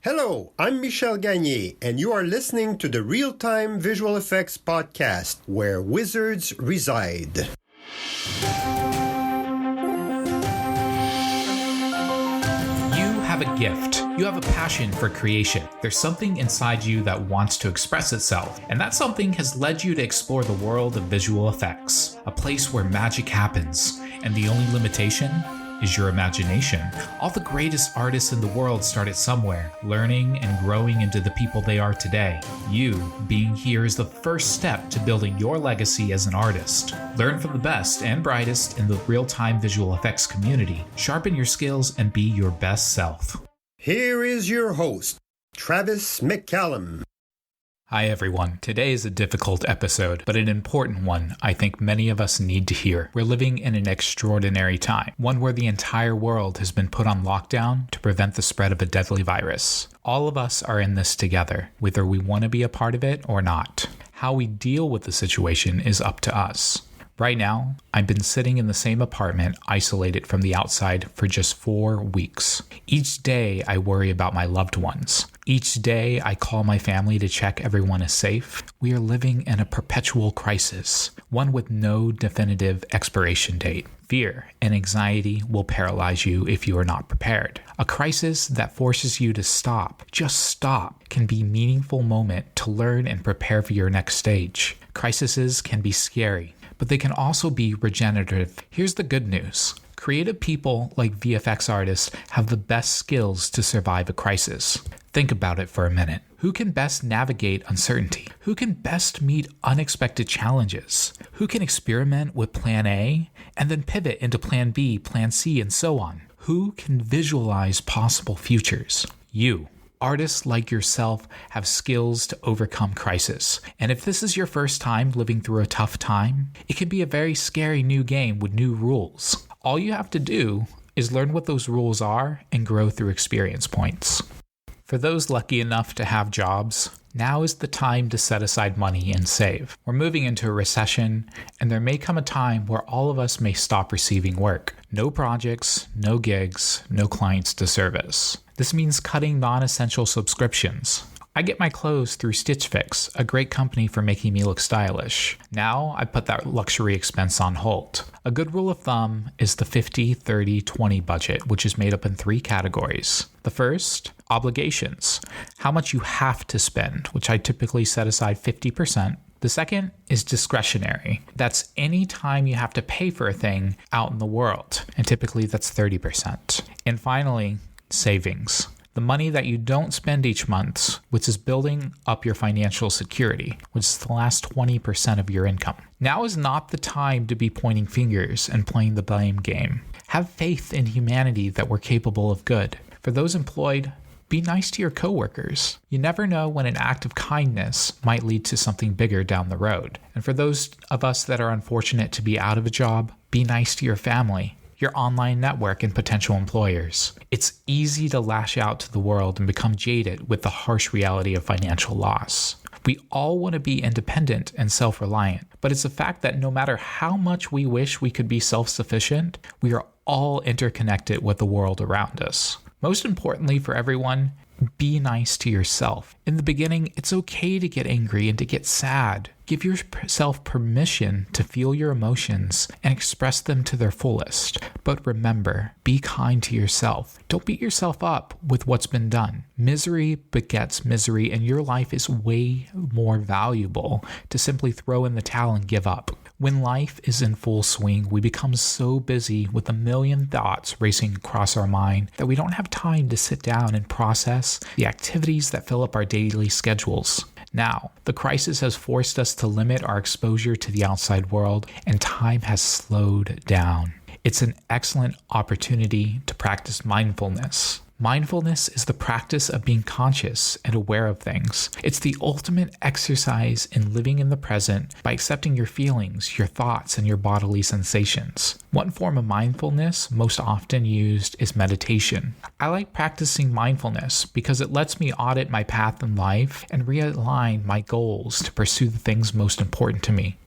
Hello, I'm Michel Gagné, and you are listening to the Real-Time Visual Effects Podcast, where wizards reside. You have a gift. You have a passion for creation. There's something inside you that wants to express itself, and that something has led you to explore the world of visual effects, a place where magic happens, and the only limitation is your imagination. All the greatest artists in the world started somewhere, learning and growing into the people they are today. You being here is the first step to building your legacy as an artist. Learn from the best and brightest in the real-time visual effects community. Sharpen your skills and be your best self. Here is your host, Travis McCallum. Hi everyone. Today is a difficult episode, but an important one I think many of us need to hear. We're living in an extraordinary time, one where the entire world has been put on lockdown to prevent the spread of a deadly virus. All of us are in this together, whether we want to be a part of it or not. How we deal with the situation is up to us. Right now, I've been sitting in the same apartment, isolated from the outside for just 4 weeks. Each day, I worry about my loved ones. Each day, I call my family to check everyone is safe. We are living in a perpetual crisis, one with no definitive expiration date. Fear and anxiety will paralyze you if you are not prepared. A crisis that forces you to stop, just stop, can be a meaningful moment to learn and prepare for your next stage. Crises can be scary, but they can also be regenerative. Here's the good news. Creative people like VFX artists have the best skills to survive a crisis. Think about it for a minute. Who can best navigate uncertainty? Who can best meet unexpected challenges? Who can experiment with plan A and then pivot into plan B, plan C, and so on? Who can visualize possible futures? You. Artists like yourself have skills to overcome crisis. And if this is your first time living through a tough time, it can be a very scary new game with new rules. All you have to do is learn what those rules are and grow through experience points. For those lucky enough to have jobs, now is the time to set aside money and save. We're moving into a recession, and there may come a time where all of us may stop receiving work. No projects, no gigs, no clients to service. This means cutting non-essential subscriptions. I get my clothes through Stitch Fix, a great company for making me look stylish. Now I put that luxury expense on hold. A good rule of thumb is the 50-30-20 budget, which is made up in 3 categories. The first, obligations, how much you have to spend, which I typically set aside 50%. The second is discretionary. That's any time you have to pay for a thing out in the world, and typically that's 30%. And finally, savings. The money that you don't spend each month, which is building up your financial security, which is the last 20% of your income. Now is not the time to be pointing fingers and playing the blame game. Have faith in humanity that we're capable of good. For those employed, be nice to your coworkers. You never know when an act of kindness might lead to something bigger down the road. And for those of us that are unfortunate to be out of a job, be nice to your family, your online network, and potential employers. It's easy to lash out to the world and become jaded with the harsh reality of financial loss. We all want to be independent and self-reliant, but it's a fact that no matter how much we wish we could be self-sufficient, we are all interconnected with the world around us. Most importantly for everyone, be nice to yourself. In the beginning, it's okay to get angry and to get sad. Give yourself permission to feel your emotions and express them to their fullest. But remember, be kind to yourself. Don't beat yourself up with what's been done. Misery begets misery, and your life is way more valuable to simply throw in the towel and give up. When life is in full swing, we become so busy with a million thoughts racing across our mind that we don't have time to sit down and process the activities that fill up our daily schedules. Now, the crisis has forced us to limit our exposure to the outside world, and time has slowed down. It's an excellent opportunity to practice mindfulness. Mindfulness is the practice of being conscious and aware of things. It's the ultimate exercise in living in the present by accepting your feelings, your thoughts, and your bodily sensations. One form of mindfulness most often used is meditation. I like practicing mindfulness because it lets me audit my path in life and realign my goals to pursue the things most important to me.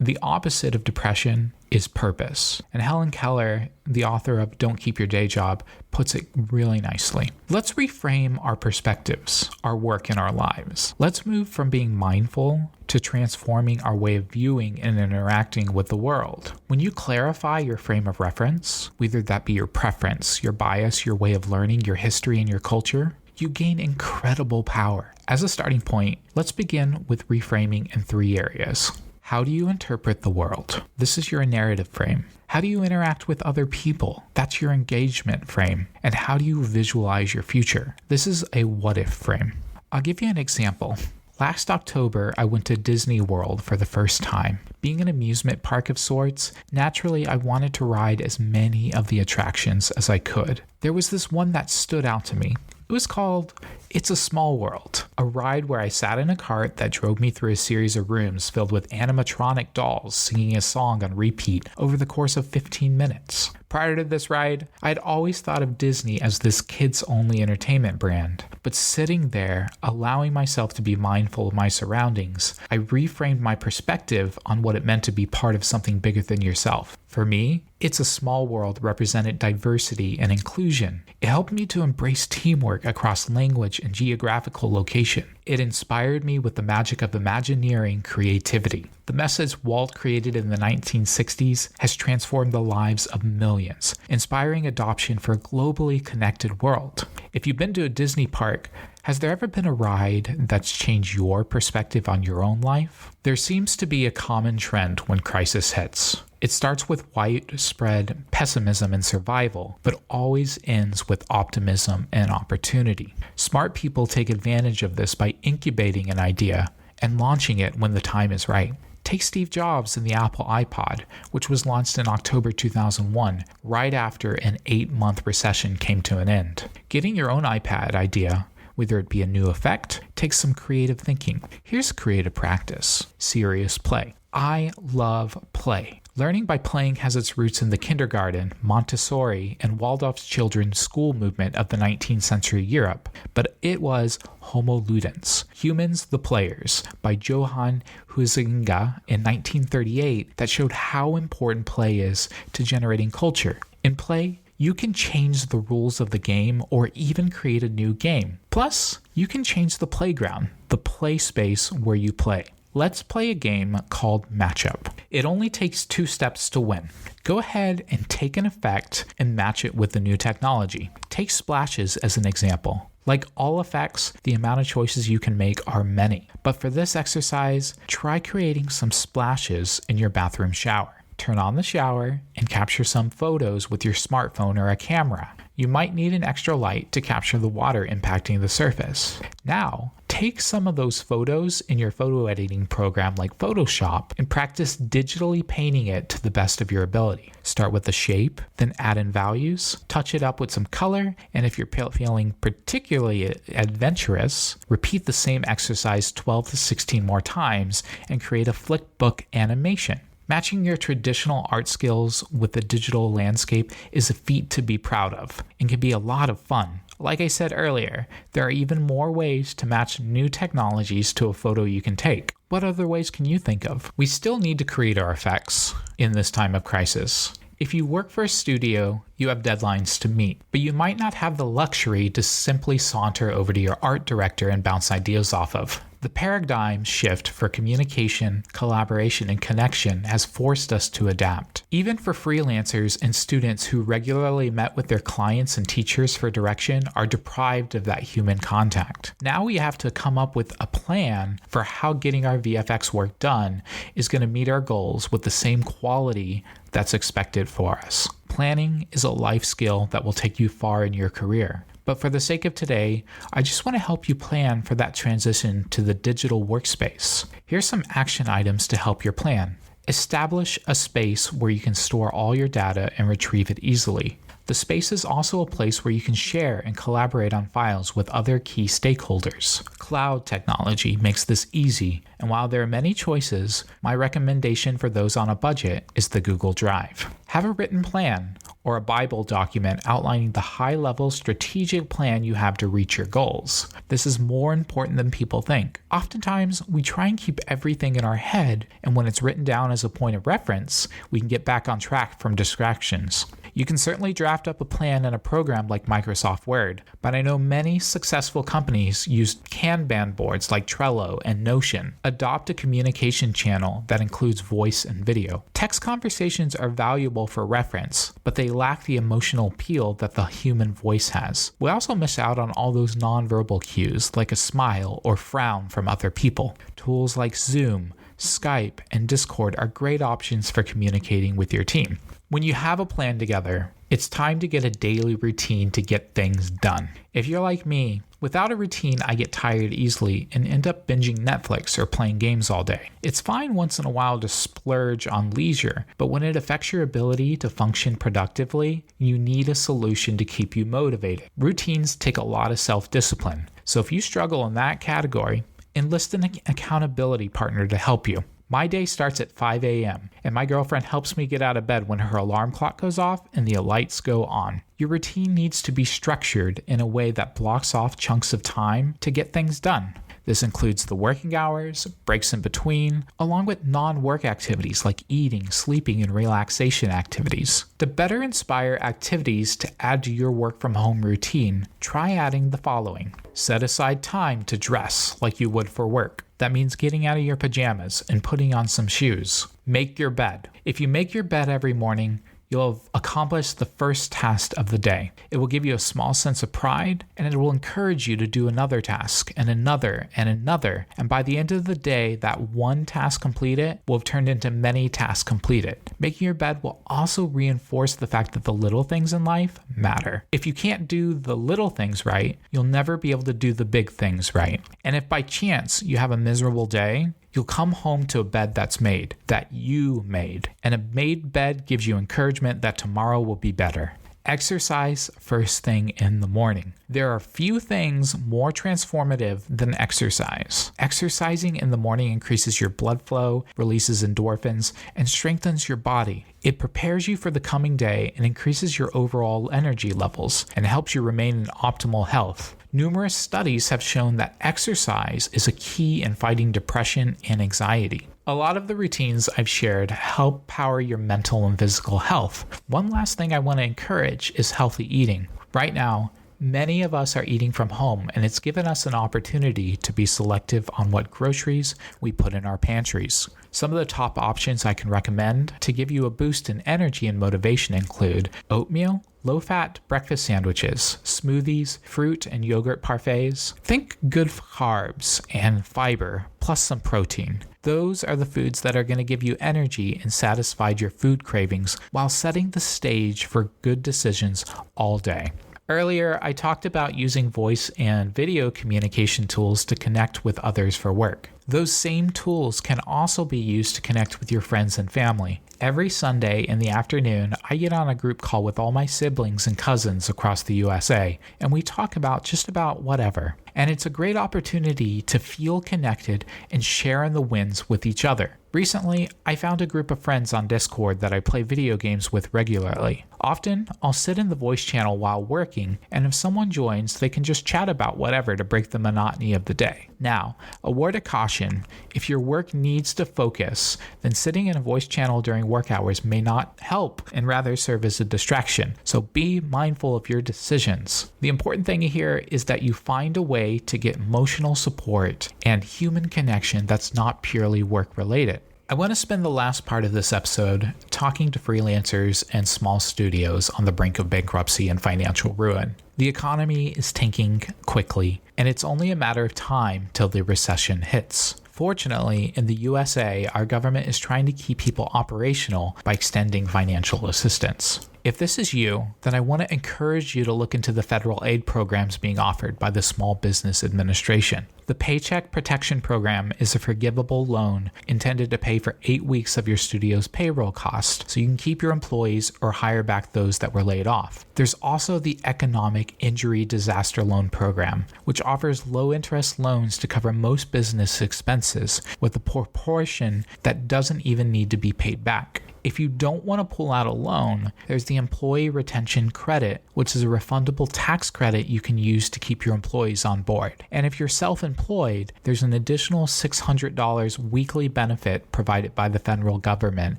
The opposite of depression is purpose. And Helen Keller, the author of Don't Keep Your Day Job, puts it really nicely. Let's reframe our perspectives, our work, and our lives. Let's move from being mindful to transforming our way of viewing and interacting with the world. When you clarify your frame of reference, whether that be your preference, your bias, your way of learning, your history, and your culture, you gain incredible power. As a starting point, let's begin with reframing in 3 areas. How do you interpret the world? This is your narrative frame. How do you interact with other people? That's your engagement frame. And how do you visualize your future? This is a what-if frame. I'll give you an example. Last October, I went to Disney World for the first time. Being an amusement park of sorts, naturally I wanted to ride as many of the attractions as I could. There was this one that stood out to me. It was called It's a Small World, a ride where I sat in a cart that drove me through a series of rooms filled with animatronic dolls singing a song on repeat over the course of 15 minutes. Prior to this ride, I'd always thought of Disney as this kids-only entertainment brand. But sitting there, allowing myself to be mindful of my surroundings, I reframed my perspective on what it meant to be part of something bigger than yourself. For me, It's a Small World represented diversity and inclusion. It helped me to embrace teamwork across language and geographical location. It inspired me with the magic of Imagineering creativity. The message Walt created in the 1960s has transformed the lives of millions, inspiring adoption for a globally connected world. If you've been to a Disney park, has there ever been a ride that's changed your perspective on your own life? There seems to be a common trend when crisis hits. It starts with widespread pessimism and survival, but always ends with optimism and opportunity. Smart people take advantage of this by incubating an idea and launching it when the time is right. Take Steve Jobs and the Apple iPod, which was launched in October 2001, right after an 8-month recession came to an end. Getting your own iPad idea, whether it be a new effect, takes some creative thinking. Here's a creative practice: serious play. I love play. Learning by playing has its roots in the kindergarten, Montessori, and Waldorf children's school movement of the 19th century Europe, but it was Homo Ludens, Humans the Players, by Johann Huizinga in 1938 that showed how important play is to generating culture. In play, you can change the rules of the game or even create a new game. Plus, you can change the playground, the play space where you play. Let's play a game called Matchup. It only takes 2 steps to win. Go ahead and take an effect and match it with the new technology. Take splashes as an example. Like all effects, the amount of choices you can make are many. But for this exercise, try creating some splashes in your bathroom shower. Turn on the shower and capture some photos with your smartphone or a camera. You might need an extra light to capture the water impacting the surface. Now, take some of those photos in your photo editing program like Photoshop and practice digitally painting it to the best of your ability. Start with the shape, then add in values, touch it up with some color, and if you're feeling particularly adventurous, repeat the same exercise 12 to 16 more times and create a flickbook animation. Matching your traditional art skills with the digital landscape is a feat to be proud of and can be a lot of fun. Like I said earlier, there are even more ways to match new technologies to a photo you can take. What other ways can you think of? We still need to create our effects in this time of crisis. If you work for a studio, you have deadlines to meet, but you might not have the luxury to simply saunter over to your art director and bounce ideas off of. The paradigm shift for communication, collaboration, and connection has forced us to adapt. Even for freelancers and students who regularly met with their clients and teachers for direction are deprived of that human contact. Now we have to come up with a plan for how getting our VFX work done is going to meet our goals with the same quality that's expected for us. Planning is a life skill that will take you far in your career. But for the sake of today, I just want to help you plan for that transition to the digital workspace. Here's some action items to help your plan. Establish a space where you can store all your data and retrieve it easily. The space is also a place where you can share and collaborate on files with other key stakeholders. Cloud technology makes this easy, and while there are many choices, my recommendation for those on a budget is the Google Drive. Have a written plan or a Bible document outlining the high-level strategic plan you have to reach your goals. This is more important than people think. Oftentimes, we try and keep everything in our head, and when it's written down as a point of reference, we can get back on track from distractions. You can certainly draft up a plan in a program like Microsoft Word, but I know many successful companies use Kanban boards like Trello and Notion. Adopt a communication channel that includes voice and video. Text conversations are valuable for reference, but they lack the emotional appeal that the human voice has. We also miss out on all those nonverbal cues like a smile or frown from other people. Tools like Zoom, Skype, and Discord are great options for communicating with your team. When you have a plan together, it's time to get a daily routine to get things done. If you're like me, without a routine, I get tired easily and end up binging Netflix or playing games all day. It's fine once in a while to splurge on leisure, but when it affects your ability to function productively, you need a solution to keep you motivated. Routines take a lot of self-discipline, so if you struggle in that category, enlist an accountability partner to help you. My day starts at 5 a.m., and my girlfriend helps me get out of bed when her alarm clock goes off and the lights go on. Your routine needs to be structured in a way that blocks off chunks of time to get things done. This includes the working hours, breaks in between, along with non-work activities like eating, sleeping, and relaxation activities. To better inspire activities to add to your work from home routine, try adding the following. Set aside time to dress like you would for work. That means getting out of your pajamas and putting on some shoes. Make your bed. If you make your bed every morning, you'll have accomplished the first task of the day. It will give you a small sense of pride, and it will encourage you to do another task, and another, and another. And by the end of the day, that one task completed will have turned into many tasks completed. Making your bed will also reinforce the fact that the little things in life matter. If you can't do the little things right, you'll never be able to do the big things right. And if by chance you have a miserable day, you'll come home to a bed that's made, that you made. And a made bed gives you encouragement that tomorrow will be better. Exercise first thing in the morning. There are few things more transformative than exercise. Exercising in the morning increases your blood flow, releases endorphins, and strengthens your body. It prepares you for the coming day and increases your overall energy levels and helps you remain in optimal health. Numerous studies have shown that exercise is a key in fighting depression and anxiety. A lot of the routines I've shared help power your mental and physical health. One last thing I want to encourage is healthy eating. Right now, many of us are eating from home, and it's given us an opportunity to be selective on what groceries we put in our pantries. Some of the top options I can recommend to give you a boost in energy and motivation include oatmeal, low-fat breakfast sandwiches, smoothies, fruit and yogurt parfaits. Think good carbs and fiber, plus some protein. Those are the foods that are going to give you energy and satisfy your food cravings while setting the stage for good decisions all day. Earlier, I talked about using voice and video communication tools to connect with others for work. Those same tools can also be used to connect with your friends and family. Every Sunday in the afternoon, I get on a group call with all my siblings and cousins across the USA, and we talk about just about whatever. And it's a great opportunity to feel connected and share in the wins with each other. Recently, I found a group of friends on Discord that I play video games with regularly. Often, I'll sit in the voice channel while working, and if someone joins, they can just chat about whatever to break the monotony of the day. Now, a word of caution, if your work needs to focus, then sitting in a voice channel during work hours may not help and rather serve as a distraction. So be mindful of your decisions. The important thing here is that you find a way to get emotional support and human connection that's not purely work related. I want to spend the last part of this episode talking to freelancers and small studios on the brink of bankruptcy and financial ruin. The economy is tanking quickly, and it's only a matter of time till the recession hits. Fortunately, in the USA, our government is trying to keep people operational by extending financial assistance. If this is you, then I want to encourage you to look into the federal aid programs being offered by the Small Business Administration. The Paycheck Protection Program is a forgivable loan intended to pay for 8 weeks of your studio's payroll cost so you can keep your employees or hire back those that were laid off. There's also the Economic Injury Disaster Loan Program, which offers low-interest loans to cover most business expenses with a proportion that doesn't even need to be paid back. If you don't want to pull out a loan, there's the Employee Retention Credit, which is a refundable tax credit you can use to keep your employees on board. And if you're self-employed, there's an additional $600 weekly benefit provided by the federal government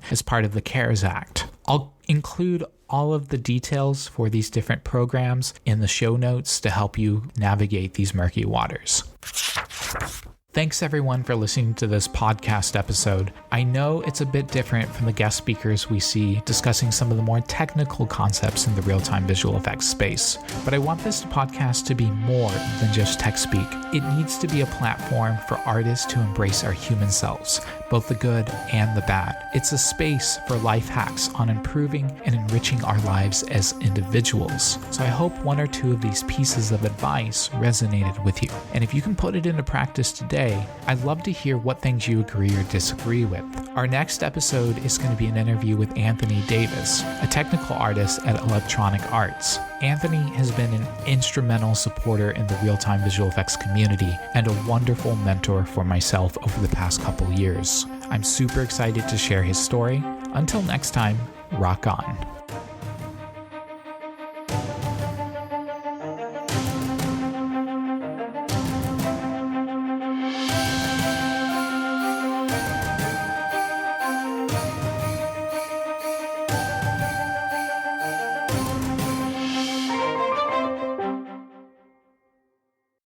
as part of the CARES Act. I'll include all of the details for these different programs in the show notes to help you navigate these murky waters. Thanks everyone for listening to this podcast episode. I know it's a bit different from the guest speakers we see discussing some of the more technical concepts in the real-time visual effects space, but I want this podcast to be more than just tech speak. It needs to be a platform for artists to embrace our human selves, both the good and the bad. It's a space for life hacks on improving and enriching our lives as individuals. So I hope one or two of these pieces of advice resonated with you. And if you can put it into practice today, I'd love to hear what things you agree or disagree with. Our next episode is going to be an interview with Anthony Davis, a technical artist at Electronic Arts. Anthony has been an instrumental supporter in the real-time visual effects community and a wonderful mentor for myself over the past couple years. I'm super excited to share his story. Until next time, rock on.